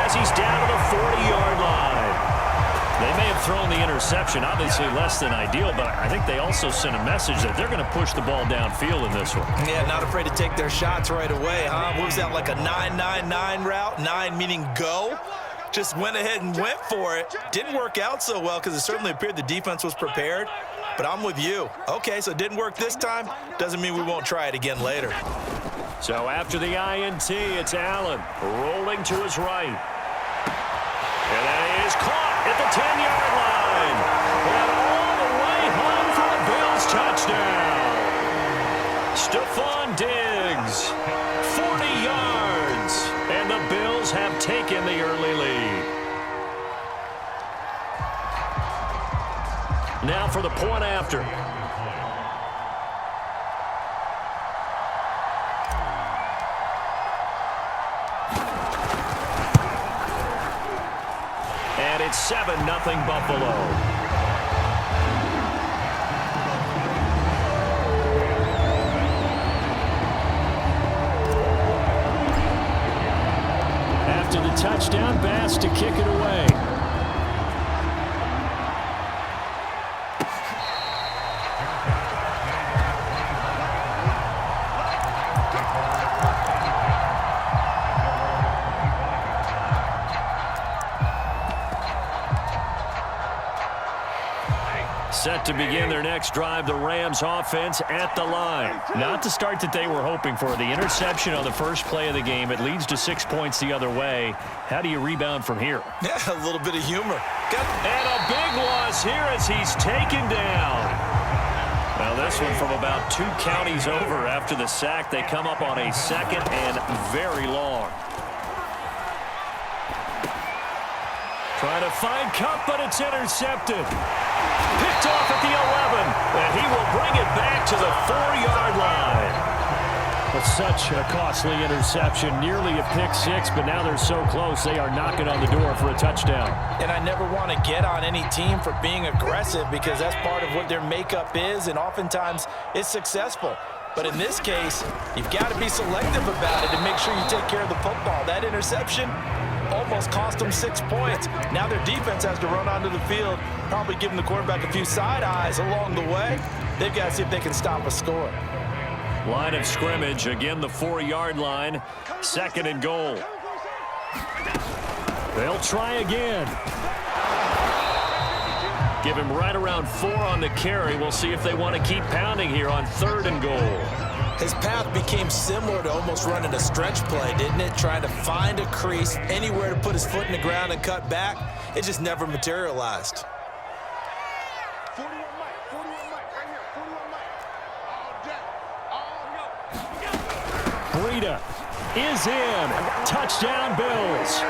as he's down to the 40-yard line. They may have thrown the interception, obviously less than ideal, but I think they also sent a message that they're going to push the ball downfield in this one. Yeah, not afraid to take their shots right away, huh? What was that, like a 9-9-9 route? 9 meaning go? Just went ahead and went for it. Didn't work out so well because it certainly appeared the defense was prepared. But I'm with you. Okay, so it didn't work this time. Doesn't mean we won't try it again later. So after the INT, it's Allen rolling to his right. And that is caught at the 10-yard line. And all the way home for a Bills touchdown. Stephon Diggs, 40 yards. And the Bills have taken the early lead. Now for the point after. And it's 7-0 Buffalo. After the touchdown, Bass to kick it away. Set to begin their next drive, the Rams offense at the line. Not the start that they were hoping for. The interception on the first play of the game. It leads to 6 points the other way. How do you rebound from here? Yeah, a little bit of humor. And a big loss here as he's taken down. Well, this one from about 2 counties over after the sack. They come up on a second and very long. Trying to find Cup, but it's intercepted. Picked off at the 11, and he will bring it back to the 4-yard line. Well, such a costly interception, nearly a pick six, but now they're so close they are knocking on the door for a touchdown. And I never want to get on any team for being aggressive because that's part of what their makeup is, and oftentimes it's successful. But in this case, you've got to be selective about it and make sure you take care of the football. That interception almost cost them 6 points. Now their defense has to run onto the field, probably giving the quarterback a few side eyes along the way. They've got to see if they can stop a score. Line of scrimmage, again the 4-yard line, 2nd and goal. They'll try again. Give him right around 4 on the carry. We'll see if they want to keep pounding here on 3rd and goal. His path became similar to almost running a stretch play, didn't it? Trying to find a crease, anywhere to put his foot in the ground and cut back. It just never materialized. Breida is in. Touchdown, Bills.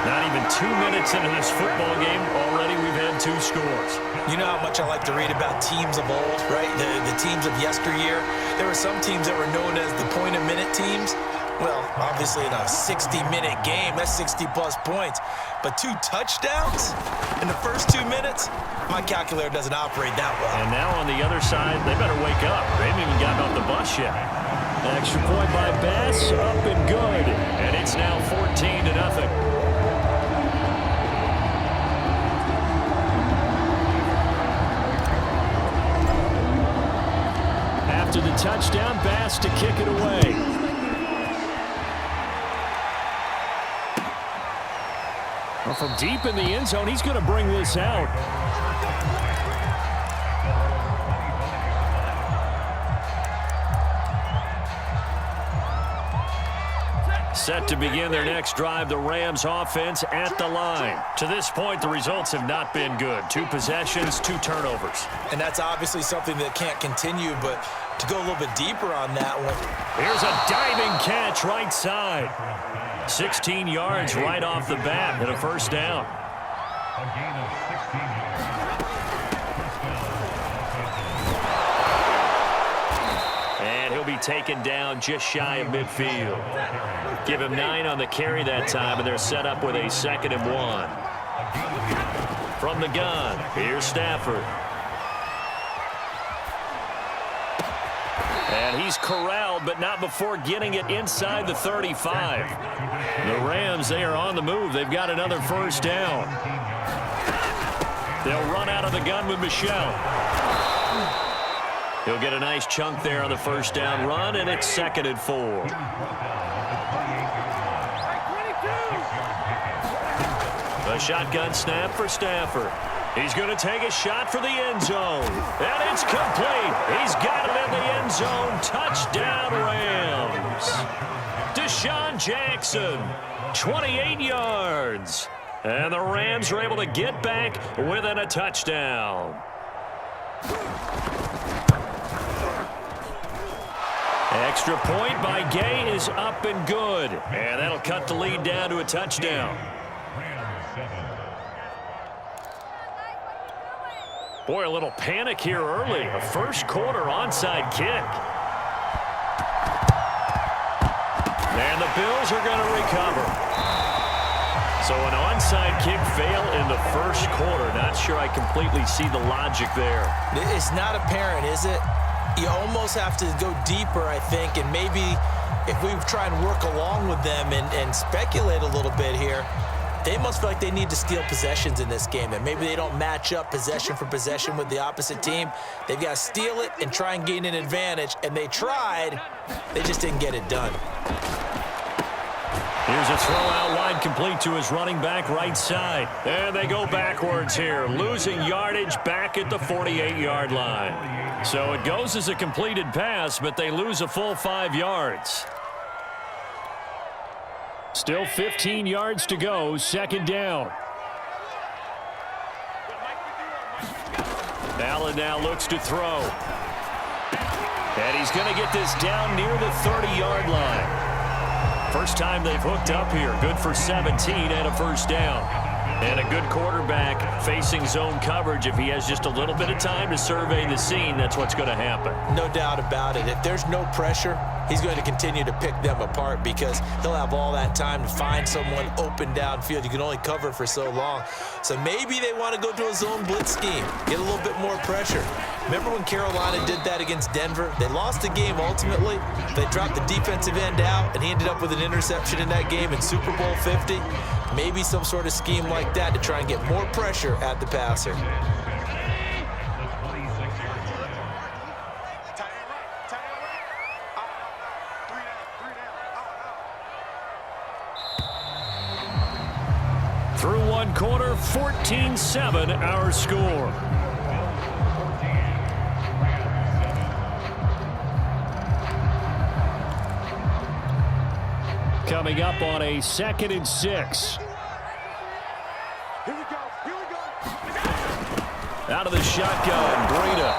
Not even 2 minutes into this football game, already we've had 2 scores. You know how much I like to read about teams of old, right? The teams of yesteryear. There were some teams that were known as the point-a-minute teams. Well, obviously in a 60-minute game, that's 60-plus points. But 2 touchdowns in the first 2 minutes? My calculator doesn't operate that well. And now on the other side, they better wake up. They haven't even gotten off the bus yet. Extra point by Bass, up and good. And it's now 14-0. After the touchdown, Bass to kick it away. Well, from deep in the end zone, he's going to bring this out. Set to begin their next drive, the Rams offense at the line. To this point, the results have not been good. 2 possessions, 2 turnovers. And that's obviously something that can't continue, but to go a little bit deeper on that one. Here's a diving catch right side. 16 yards right off the bat and a first down. A gain of 16 yards. And he'll be taken down just shy of midfield. Give him 9 on the carry that time, and they're set up with a 2nd and 1. From the gun, here's Stafford. And he's corralled, but not before getting it inside the 35. The Rams, they are on the move. They've got another first down. They'll run out of the gun with Michel. He'll get a nice chunk there on the first down run, and it's 2nd and 4. A shotgun snap for Stafford. He's going to take a shot for the end zone. And it's complete. He's got it in the end zone. Touchdown, Rams. Deshaun Jackson, 28 yards. And the Rams are able to get back within a touchdown. Extra point by Gay is up and good. And that'll cut the lead down to a touchdown. Boy, a little panic here early. A first quarter onside kick. And the Bills are going to recover. So an onside kick fail in the first quarter. Not sure I completely see the logic there. It's not apparent, is it? You almost have to go deeper, I think, and maybe if we try and work along with them and speculate a little bit here, they must feel like they need to steal possessions in this game, and maybe they don't match up possession for possession with the opposite team. They've got to steal it and try and gain an advantage, and they tried. They just didn't get it done. Here's a throw out wide, complete to his running back right side. And they go backwards here, losing yardage back at the 48-yard line. So it goes as a completed pass, but they lose a full 5 yards. Still 15 yards to go, 2nd down. Allen now looks to throw. And he's going to get this down near the 30-yard line. First time they've hooked up here. Good for 17 and a first down. And a good quarterback facing zone coverage. If he has just a little bit of time to survey the scene, that's what's going to happen. No doubt about it. If there's no pressure, he's going to continue to pick them apart because he'll have all that time to find someone open downfield. You can only cover for so long. So maybe they want to go to a zone blitz scheme, get a little bit more pressure. Remember when Carolina did that against Denver? They lost the game ultimately. They dropped the defensive end out, and he ended up with an interception in that game in Super Bowl 50. Maybe some sort of scheme like that to try and get more pressure at the passer. Through one quarter, 14-7 our score. Coming up on a 2nd and 6. Here we go. Out of the shotgun, Breida.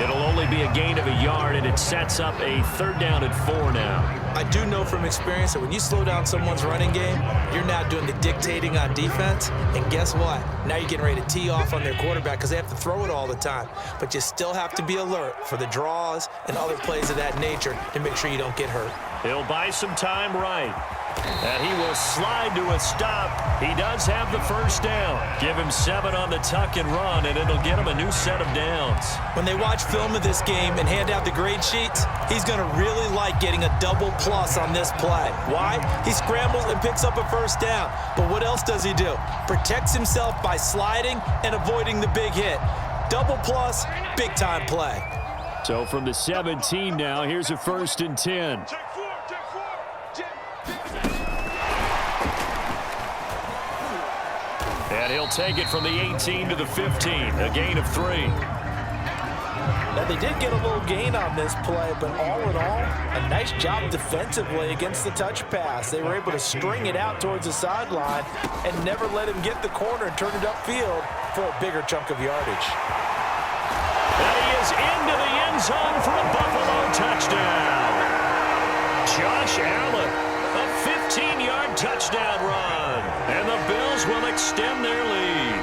It'll only be a gain of a yard, and it sets up a 3rd down and 4 now. I do know from experience that when you slow down someone's running game, you're now doing the dictating on defense. And guess what? Now you're getting ready to tee off on their quarterback because they have to throw it all the time. But you still have to be alert for the draws and other plays of that nature to make sure you don't get hurt. He'll buy some time right. And he will slide to a stop. He does have the first down. Give him 7 on the tuck and run, and it'll get him a new set of downs. When they watch film of this game and hand out the grade sheets, he's going to really like getting a double plus on this play. Why? He scrambles and picks up a first down. But what else does he do? Protects himself by sliding and avoiding the big hit. Double plus, big time play. So from the 17 now, here's a 1st and 10. And he'll take it from the 18 to the 15, a gain of 3. Now, they did get a little gain on this play, but all in all, a nice job defensively against the touch pass. They were able to string it out towards the sideline and never let him get the corner and turn it upfield for a bigger chunk of yardage. And he is into the end zone for a Buffalo touchdown. Josh Allen, a 15-yard touchdown run. And the Bills will extend their lead.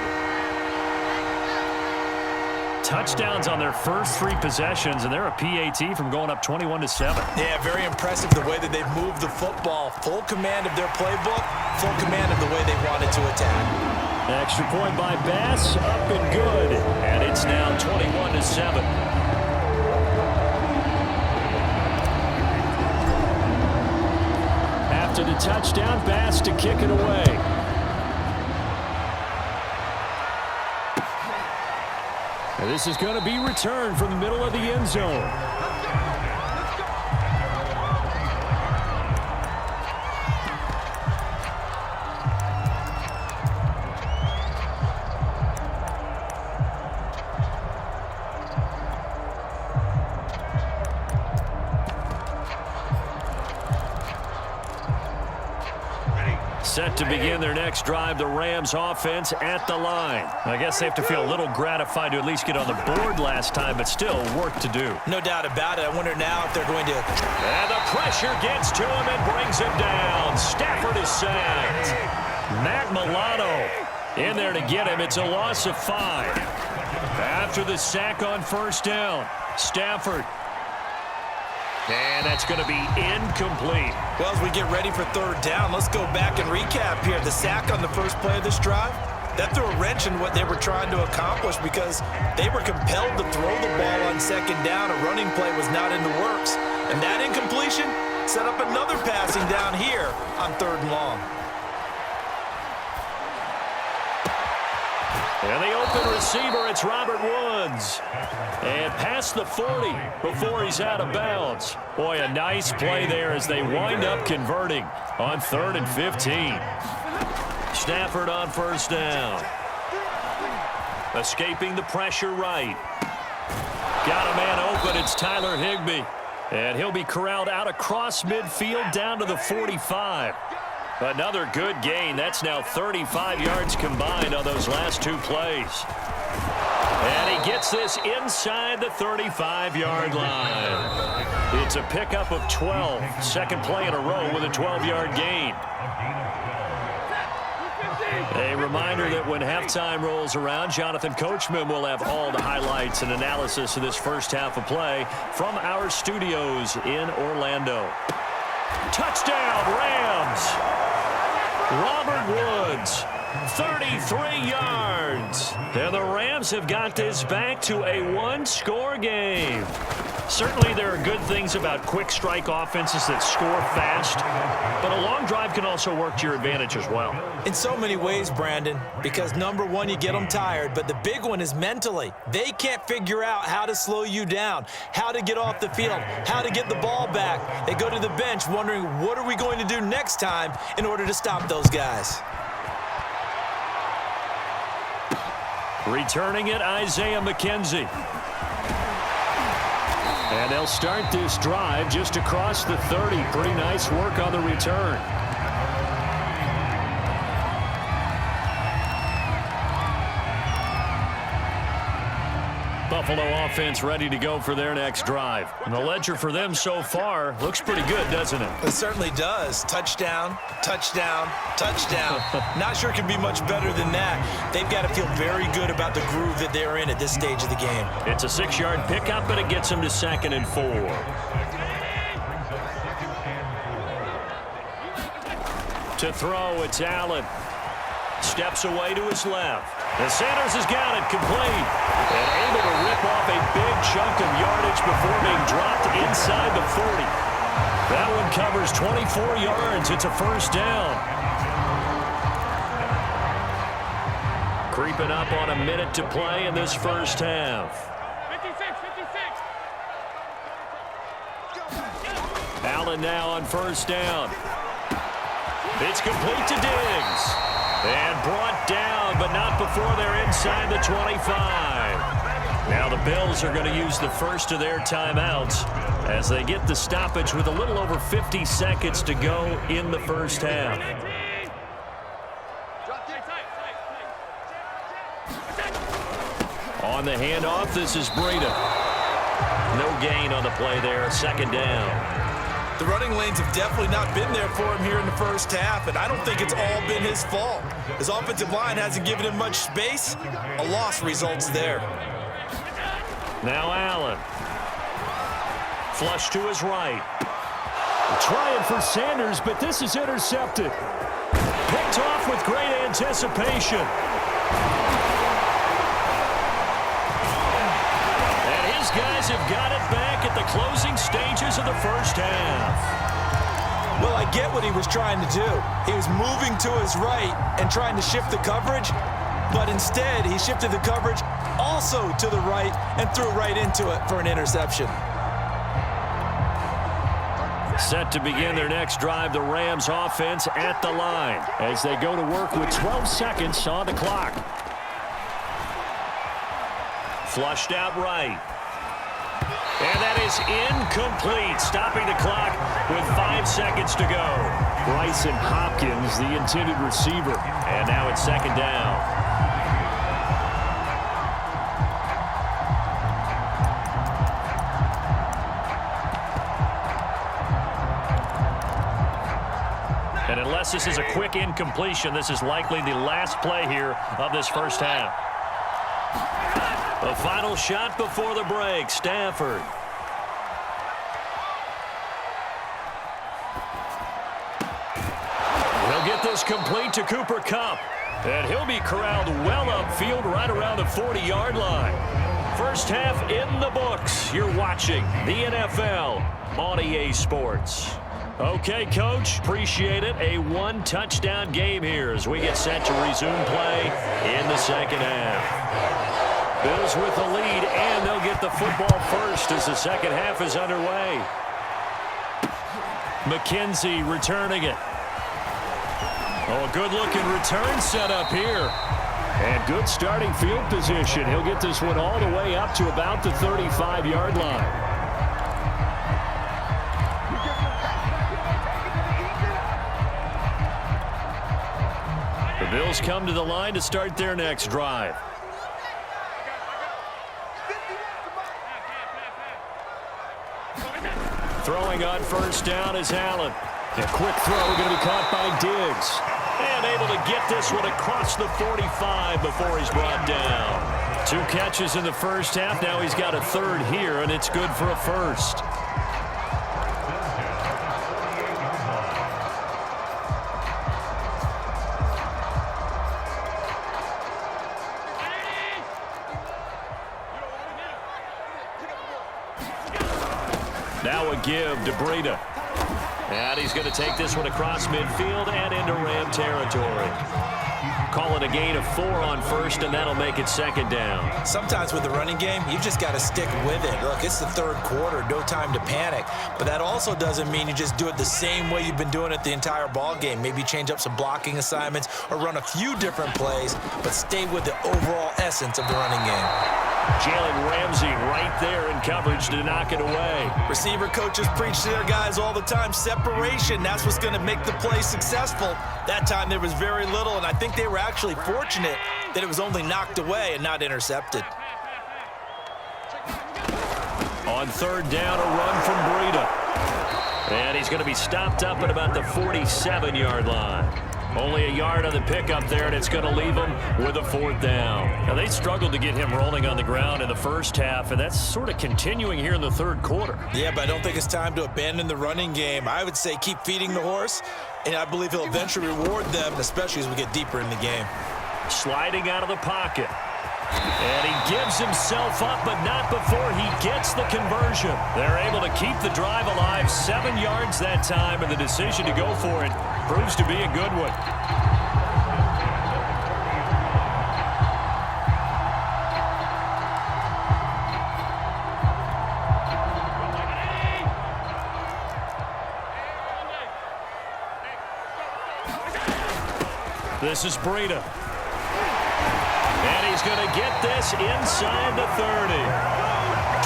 Touchdowns on their first 3 possessions, and they're a PAT from going up 21-7. Yeah, very impressive the way that they've moved the football. Full command of their playbook, full command of the way they wanted to attack. Extra point by Bass, up and good. And it's now 21-7. to the touchdown pass to kick it away. And this is going to be returned from the middle of the end zone. Set to begin their next drive, the Rams offense at the line. I guess they have to feel a little gratified to at least get on the board last time, but still work to do. No doubt about it. I wonder now if they're going to... And the pressure gets to him and brings him down. Stafford is sacked. Matt Milano in there to get him. It's a loss of 5. After the sack on first down, Stafford. And that's going to be incomplete. Well, as we get ready for third down, let's go back and recap here. The sack on the first play of this drive, that threw a wrench in what they were trying to accomplish because they were compelled to throw the ball on second down. A running play was not in the works. And that incompletion set up another passing down here on third and long. And the open receiver, it's Robert Woods. And past the 40 before he's out of bounds. Boy, a nice play there as they wind up converting on 3rd and 15. Stafford on first down. Escaping the pressure right. Got a man open, it's Tyler Higbee. And he'll be corralled out across midfield down to the 45. Another good gain. That's now 35 yards combined on those last 2 plays. And he gets this inside the 35-yard line. It's a pickup of 12. Second play in a row with a 12-yard gain. A reminder that when halftime rolls around, Jonathan Coachman will have all the highlights and analysis of this first half of play from our studios in Orlando. Touchdown, Rams! Robert Woods, 33 yards. And the Rams have got this back to a one-score game. Certainly there are good things about quick strike offenses that score fast, but a long drive can also work to your advantage as well. In so many ways, Brandon, because number one, you get them tired, but the big one is mentally. They can't figure out how to slow you down, how to get off the field, how to get the ball back. They go to the bench wondering, what are we going to do next time in order to stop those guys? Returning it, Isaiah McKenzie. And they'll start this drive just across the 30. Pretty nice work on the return. Buffalo offense ready to go for their next drive. And the ledger for them so far looks pretty good, doesn't it? It certainly does. Touchdown, touchdown, touchdown. Not sure it can be much better than that. They've got to feel very good about the groove that they're in at this stage of the game. It's a 6-yard pickup, and it gets them to 2nd and 4. To throw, it's Allen. Steps away to his left. And Sanders has got it complete. And able to rip off a big chunk of yardage before being dropped inside the 40. That one covers 24 yards. It's a first down. Creeping up on a minute to play in this first half. 56. Allen now on first down. It's complete to Diggs. And brought down, but not before they're inside the 25. Now the Bills are going to use the first of their timeouts as they get the stoppage with a little over 50 seconds to go in the first half. On the handoff, this is Breida. No gain on the play there, 2nd down. The running lanes have definitely not been there for him here in the first half, and I don't think it's all been his fault. His offensive line hasn't given him much space. A loss results there. Now Allen. Flush to his right. Trying for Sanders, but this is intercepted. Picked off with great anticipation. Guys have got it back at the closing stages of the first half. Well, I get what he was trying to do. He was moving to his right and trying to shift the coverage, but instead he shifted the coverage also to the right and threw right into it for an interception. Set to begin their next drive, the Rams offense at the line as they go to work with 12 seconds on the clock. Flushed out right. And that is incomplete, stopping the clock with 5 seconds to go. Bryson Hopkins, the intended receiver. And now it's second down. And unless this is a quick incompletion, this is likely the last play here of this first half. The final shot before the break, Stafford. He'll get this complete to Cooper Kupp. And he'll be corralled well upfield right around the 40-yard line. First half in the books. You're watching the NFL on EA Sports. Okay, Coach, appreciate it. A one-touchdown game here as we get set to resume play in the second half. Bills with the lead, and they'll get the football first as the second half is underway. McKenzie returning it. Oh, a good-looking return set up here. And good starting field position. He'll get this one all the way up to about the 35-yard line. The Bills come to the line to start their next drive. Throwing on first down is Allen. A quick throw going to be caught by Diggs. And able to get this one across the 45 before he's brought down. 2 catches in the first half. Now he's got a third here, and it's good for a first. Now a give to Breida. And he's going to take this one across midfield and into Ram territory. Call it a gain of 4 on first, and that'll make it second down. Sometimes with the running game, you've just got to stick with it. Look, it's the third quarter, no time to panic. But that also doesn't mean you just do it the same way you've been doing it the entire ball game. Maybe change up some blocking assignments or run a few different plays, but stay with the overall essence of the running game. Jalen Ramsey right there in coverage to knock it away. Receiver coaches preach to their guys all the time. Separation, that's what's going to make the play successful. That time there was very little, and I think they were actually fortunate that it was only knocked away and not intercepted. On third down, a run from Breida. And he's going to be stopped up at about the 47-yard line. Only a yard on the pickup there, and it's going to leave him with a 4th down. Now, they struggled to get him rolling on the ground in the first half, and that's sort of continuing here in the third quarter. Yeah, but I don't think it's time to abandon the running game. I would say keep feeding the horse, and I believe he'll eventually reward them, especially as we get deeper in the game. Sliding out of the pocket. And he gives himself up, but not before he gets the conversion. They're able to keep the drive alive, 7 yards that time, and the decision to go for it proves to be a good one. This is Breida. And he's going to get this inside the 30.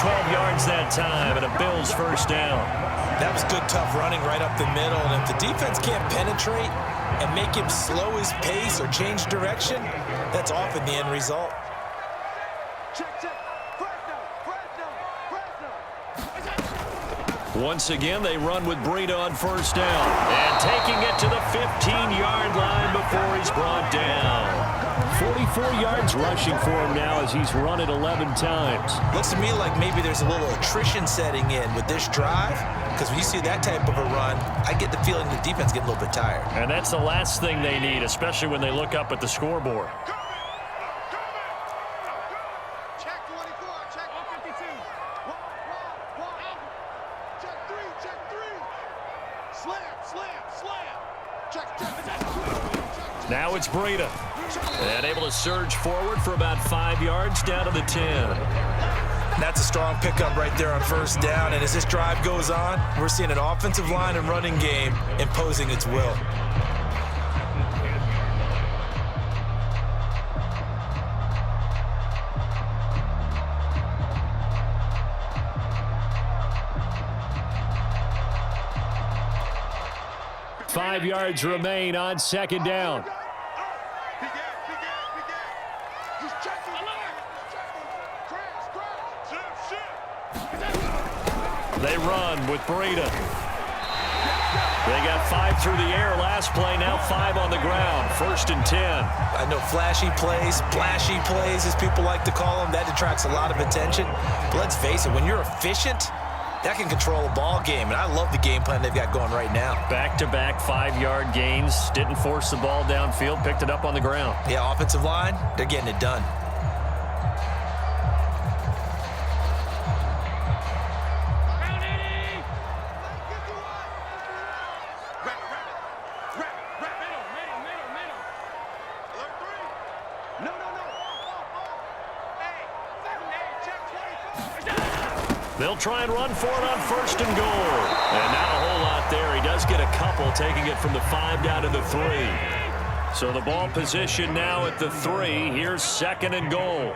12 yards that time, and a Bills first down. That was good, tough running right up the middle. And if the defense can't penetrate and make him slow his pace or change direction, that's often the end result. Once again, they run with Breida on first down. And taking it to the 15-yard line before he's brought down. 44 yards rushing for him now as he's run it 11 times. Looks to me like maybe there's a little attrition setting in with this drive, because when you see that type of a run, I get the feeling the defense getting a little bit tired. And that's the last thing they need, especially when they look up at the scoreboard. Check 24, check 52. Check 3. Slam. it's Breida. And able to surge forward for about 5 yards down to the 10. That's a strong pickup right there on first down. And as this drive goes on, we're seeing an offensive line and running game imposing its will. Five yards remain on second down. They run with Breida. They got 5 through the air last play, now 5 on the ground. 1st and 10. I know flashy plays, flashy plays, as people like to call them, that attracts a lot of attention. But let's face it, when you're efficient, that can control a ball game, and I love the game plan they've got going right now. Back-to-back 5-yard gains. Didn't force the ball downfield, picked it up on the ground. Yeah, offensive line, they're getting it done. They'll try and run for it on 1st and goal. And not a whole lot there. He does get a couple, taking it from the 5 down to the 3. So the ball position now at the 3. Here's 2nd and goal.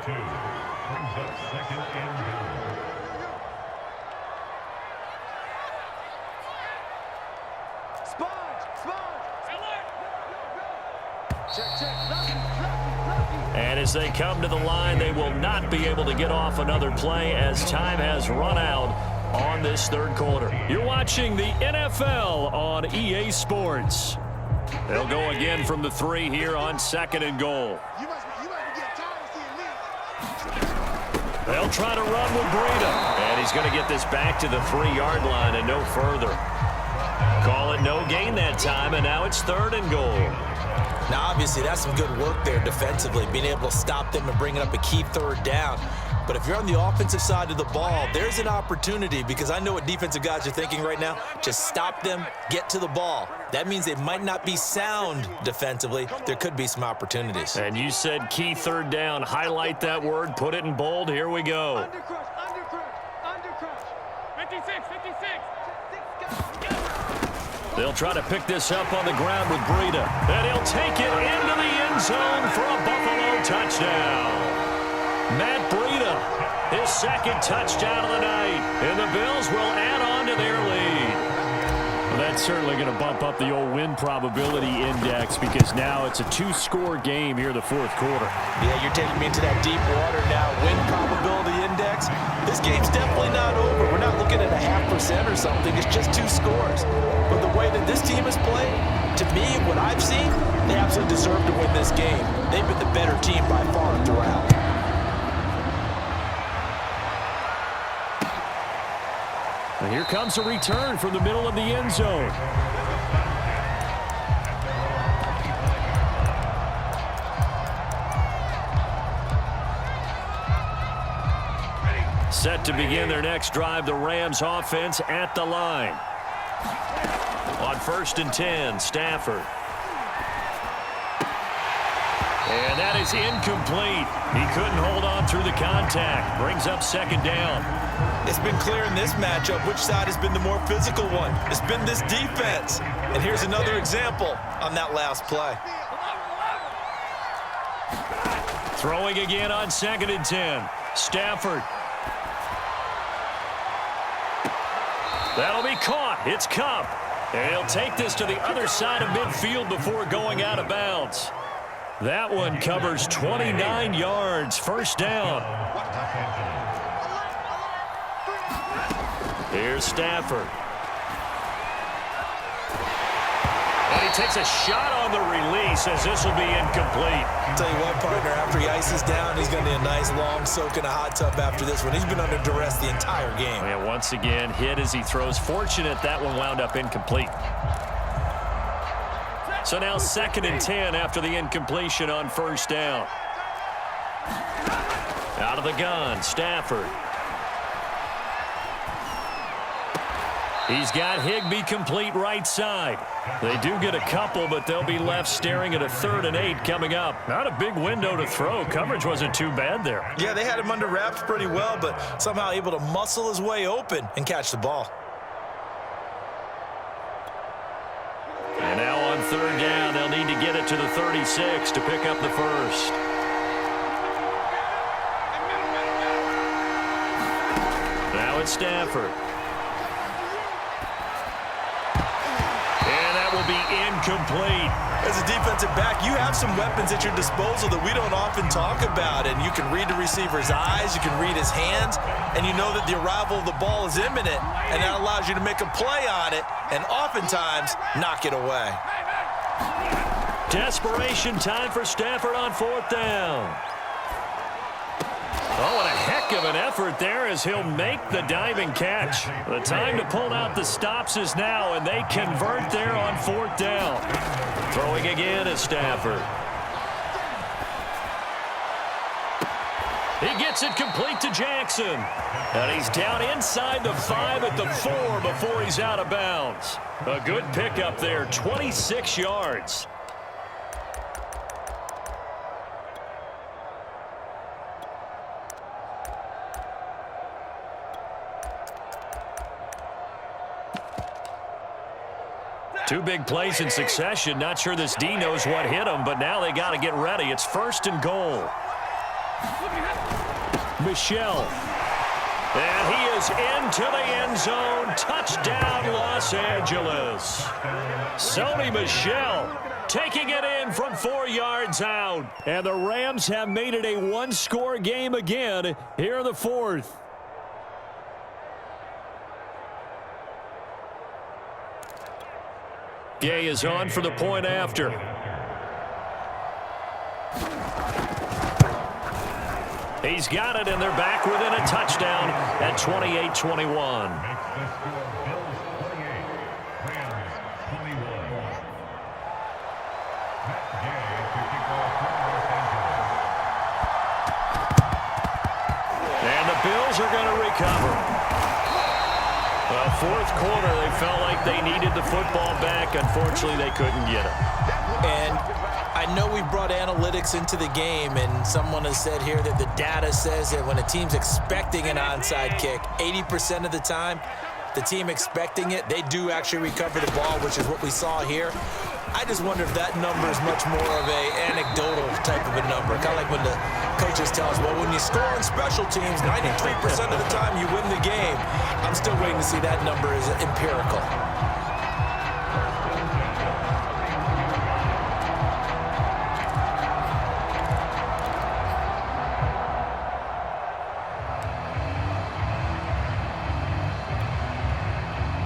And as they come to the line, they will not be able to get off another play as time has run out on this 3rd quarter. You're watching the NFL on EA Sports. They'll go again from the 3 here on 2nd and goal. They'll try to run with Breida. And he's going to get this back to the 3-yard line and no further. Call it no gain that time, and now it's 3rd and goal. Now, obviously, that's some good work there defensively, being able to stop them and bringing up a key 3rd down. But if you're on the offensive side of the ball, there's an opportunity, because I know what defensive guys are thinking right now. Just stop them, get to the ball. That means they might not be sound defensively. There could be some opportunities. And you said key 3rd down. Highlight that word, put it in bold. Here we go. Undercrush. 56. They'll try to pick this up on the ground with Breida. And he'll take it into the end zone for a Buffalo touchdown. Matt Breida, his 2nd touchdown of the night. And the Bills will add on to their lead. Well, that's certainly going to bump up the old win probability index, because now it's a 2-score game here in the 4th quarter. Yeah, you're taking me into that deep water now. Win probability index. This game's definitely not over. We're not looking at a 0.5% or something. It's just 2 scores. But the way that this team has played, to me, what I've seen, they absolutely deserve to win this game. They've been the better team by far throughout. And here comes a return from the middle of the end zone. Set to begin their next drive, the Rams offense at the line. On 1st and 10, Stafford. And that is incomplete. He couldn't hold on through the contact. Brings up 2nd down. It's been clear in this matchup which side has been the more physical one. It's been this defense. And here's another example on that last play. Throwing again on 2nd and 10. Stafford. That'll be caught. It's Kupp. And he'll take this to the other side of midfield before going out of bounds. That one covers 29 yards. 1st down. Here's Stafford. And he takes a shot on the release, as this will be incomplete. I'll tell you what, partner, after he ices down, he's going to need a nice long soak in a hot tub after this one. He's been under duress the entire game. And once again, hit as he throws. Fortunate that one wound up incomplete. So now 2nd and 10 after the incompletion on 1st down. Out of the gun, Stafford. He's got Higbee complete right side. They do get a couple, but they'll be left staring at a 3rd and 8 coming up. Not a big window to throw. Coverage wasn't too bad there. Yeah, they had him under wraps pretty well, but somehow able to muscle his way open and catch the ball. And now on 3rd down, they'll need to get it to the 36 to pick up the first. Now it's Stafford. And that will be incomplete. As a defensive back, you have some weapons at your disposal that we don't often talk about, and you can read the receiver's eyes, you can read his hands, and you know that the arrival of the ball is imminent, and that allows you to make a play on it and oftentimes knock it away. Desperation time for Stafford on 4th down. Oh, and a heck of an effort there as he'll make the diving catch. The time to pull out the stops is now, and they convert there on 4th down. Throwing again is Stafford. He gets it complete to Jackson. And he's down inside the 5 at the 4 before he's out of bounds. A good pickup there, 26 yards. Two big plays in succession. Not sure this D knows what hit him, but now they got to get ready. It's 1st and goal. Michel. And he is into the end zone. Touchdown, Los Angeles. Sony Michel taking it in from 4 yards out. And the Rams have made it a one-score game again here in the 4th. Gay is on for the point after. He's got it, and they're back within a touchdown at 28-21. And the Bills are going to recover. Well, 4th quarter, they felt like they needed the football back. Unfortunately, they couldn't get it. And I know we brought analytics into the game, and someone has said here that the data says that when a team's expecting an onside kick, 80% of the time, the team expecting it, they do actually recover the ball, which is what we saw here. I just wonder if that number is much more of a anecdotal type of a number. Kind of like when the coaches tell us, well, when you score on special teams, 93% of the time you win the game. I'm still waiting to see that number is empirical.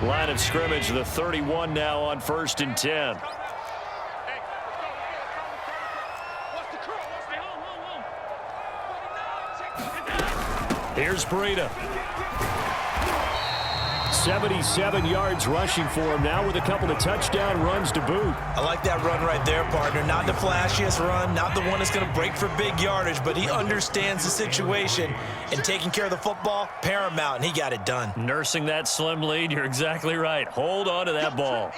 Line of scrimmage, the 31 now on 1st and 10. Here's Breida. 77 yards rushing for him now with a couple of touchdown runs to boot. I like that run right there, partner. Not the flashiest run, not the one that's going to break for big yardage, but he understands the situation, and taking care of the football, paramount, and he got it done. Nursing that slim lead, you're exactly right. Hold on to that ball.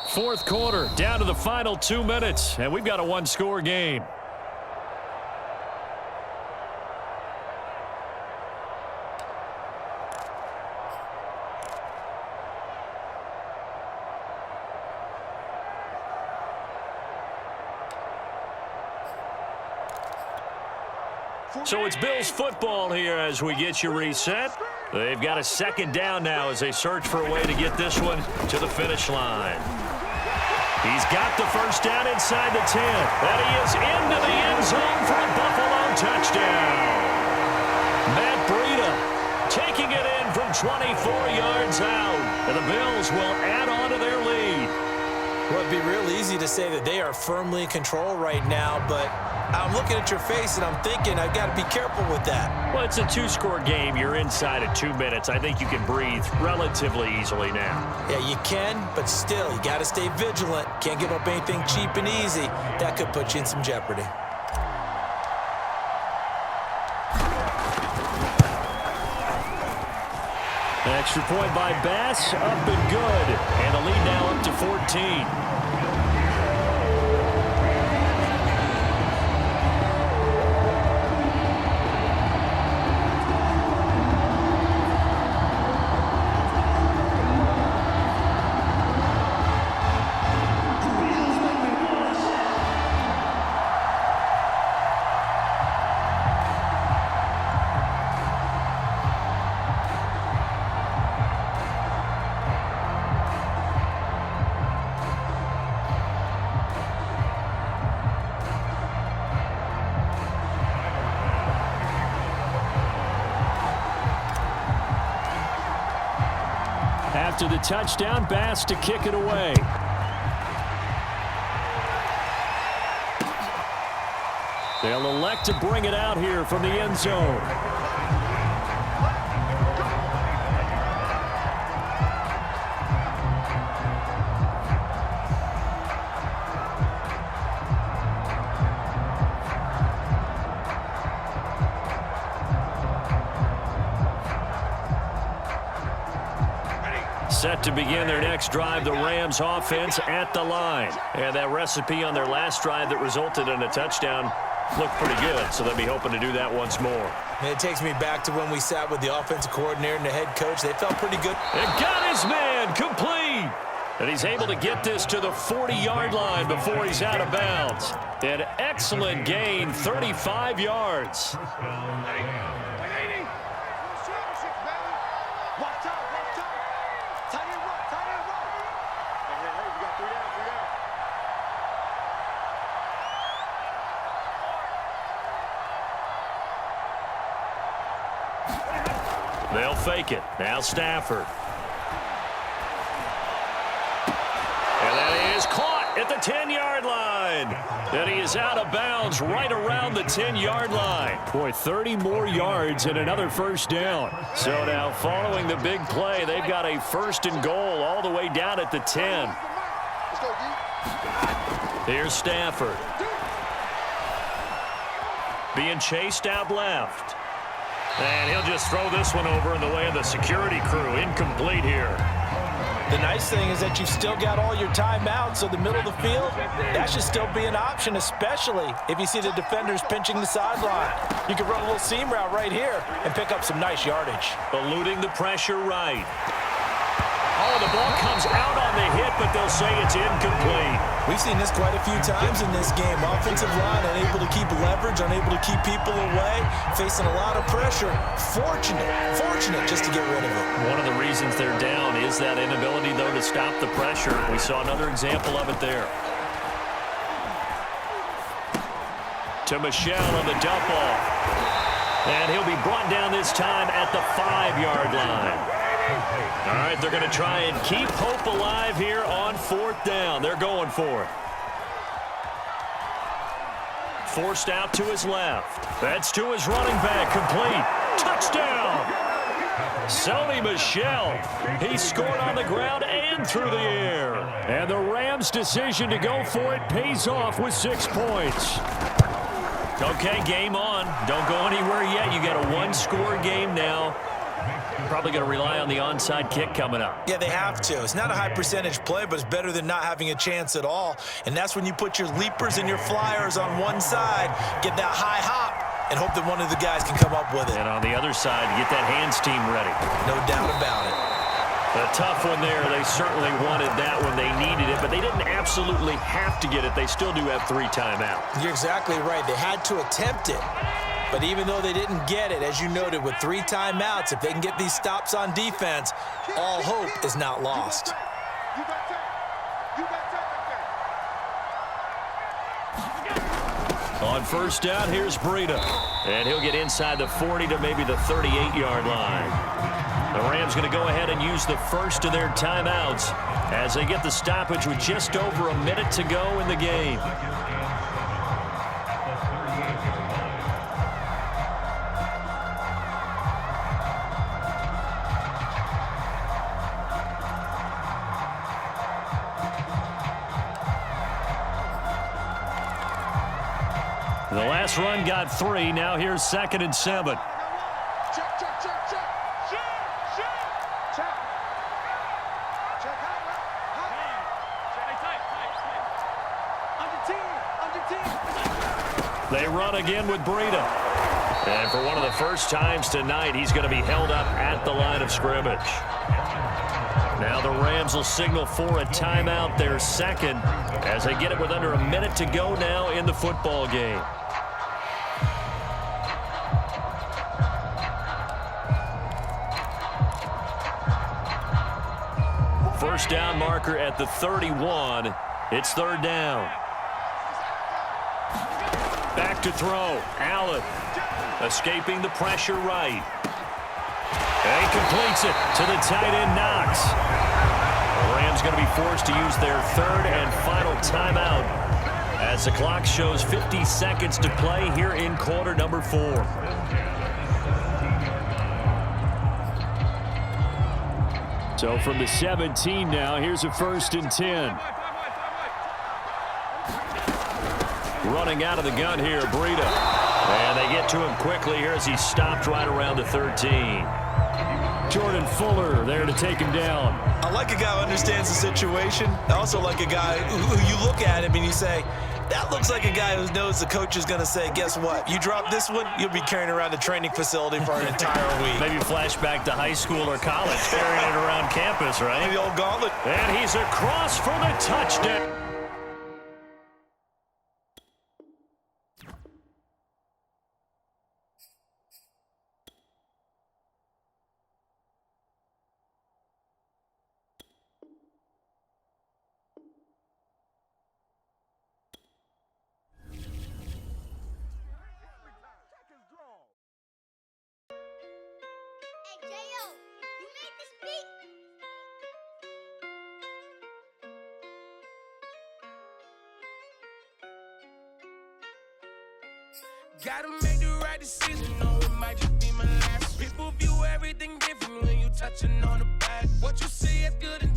Fourth quarter, down to the final 2 minutes, and we've got a one-score game. So it's Bills football here as we get you reset. They've got a second down now as they search for a way to get this one to the finish line. He's got the first down inside the 10. And he is into the end zone for a Buffalo touchdown. Matt Breida taking it in from 24 yards out. And the Bills will add on to their lead. Well, it'd be real easy to say that they are firmly in control right now, but I'm looking at your face and I'm thinking I've got to be careful with that. Well, it's a two-score game. You're inside of 2 minutes. I think you can breathe relatively easily now. Yeah, you can, but still, you got to stay vigilant. Can't give up anything cheap and easy. That could put you in some jeopardy. Extra point by Bass, up and good. And the lead now up to 14. After the touchdown, Bass to kick it away. They'll elect to bring it out here from the end zone. Set to begin their next drive, the Rams offense at the line. And that recipe on their last drive that resulted in a touchdown looked pretty good, so they'll be hoping to do that once more. And it takes me back to when we sat with the offensive coordinator and the head coach. They felt pretty good. And got his man complete. And he's able to get this to the 40-yard line before he's out of bounds. An excellent gain, 35 yards. They'll fake it. Now Stafford. And that is caught at the 10-yard line. And he is out of bounds right around the 10-yard line. Boy, 30 more yards and another first down. So now following the big play, they've got a first and goal all the way down at the 10. Here's Stafford. Being chased out left. And he'll just throw this one over in the way of the security crew. Incomplete here. The nice thing is that you've still got all your timeouts, so the middle of the field, that should still be an option, especially if you see the defenders pinching the sideline. You can run a little seam route right here and pick up some nice yardage. Eluding the pressure right. Oh, the ball comes out on the hit, but they'll say it's incomplete. We've seen this quite a few times in this game. Offensive line unable to keep leverage, unable to keep people away, facing a lot of pressure. Fortunate just to get rid of it. One of the reasons they're down is that inability, though, to stop the pressure. We saw another example of it there. To Michelle on the dump off. And he'll be brought down this time at the 5-yard line. All right, they're going to try and keep hope alive here on 4th down. They're going for it. Forced out to his left. That's to his running back. Complete. Touchdown. Sony Michel. He scored on the ground and through the air. And the Rams' decision to go for it pays off with 6 points. Okay, game on. Don't go anywhere yet. You got a one-score game now. Probably going to rely on the onside kick coming up. Yeah, they have to. It's not a high percentage play, but it's better than not having a chance at all. And that's when you put your leapers and your flyers on one side, get that high hop, and hope that one of the guys can come up with it. And on the other side, get that hands team ready. No doubt about it. A tough one there. They certainly wanted that when they needed it, but they didn't absolutely have to get it. They still do have 3 timeouts. You're exactly right. They had to attempt it. But even though they didn't get it, as you noted, with 3 timeouts, if they can get these stops on defense, all hope is not lost. On 1st down, here's Breida. And he'll get inside the 40 to maybe the 38-yard line. The Rams going to go ahead and use the first of their timeouts as they get the stoppage with just over a minute to go in the game. The last run got 3. Now here's 2nd and 7. They run again with Breida. And for one of the first times tonight, he's going to be held up at the line of scrimmage. Now the Rams will signal for a timeout, their second, as they get it with under a minute to go now in the football game. First down marker at the 31. It's third down. Back to throw. Allen escaping the pressure right. And he completes it to the tight end, Knox. The Rams going to be forced to use their third and final timeout as the clock shows 50 seconds to play here in quarter number 4. So from the 17 now, here's a 1st and 10. Running out of the gun here, Breida. And they get to him quickly here as he stopped right around the 13. Jordan Fuller there to take him down. I like a guy who understands the situation. I also like a guy who you look at him and you say, that looks like a guy who knows the coach is going to say, guess what? You drop this one, you'll be carrying around the training facility for an entire week. Maybe flashback to high school or college, carrying it around campus, right? Maybe the old gauntlet. And he's across for the touchdown. Gotta make the right decision, no, it might just be my last. People view everything different when you touching on the back. What you see is good and